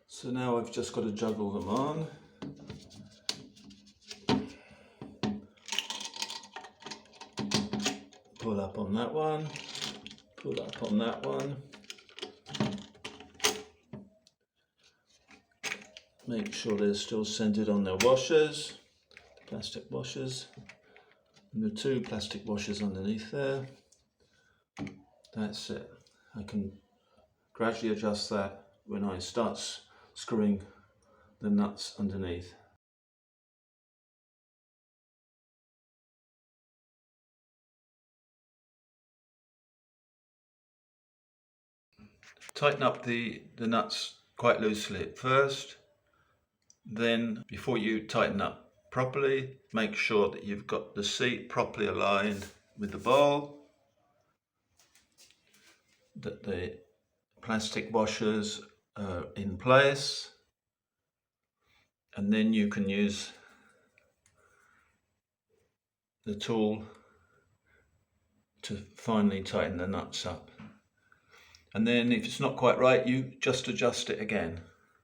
So now I've just got to juggle them on. Pull up on that one, pull up on that one. Make sure they're still centered on their washers, plastic washers, and the two plastic washers underneath there. That's it. I can gradually adjust that when I start screwing the nuts underneath. Tighten up the nuts quite loosely at first. Then, before you tighten up properly, make sure that you've got the seat properly aligned with the bowl, that the plastic washers are in place, and then you can use the tool to finally tighten the nuts up. And then if it's not quite right, you just adjust it again.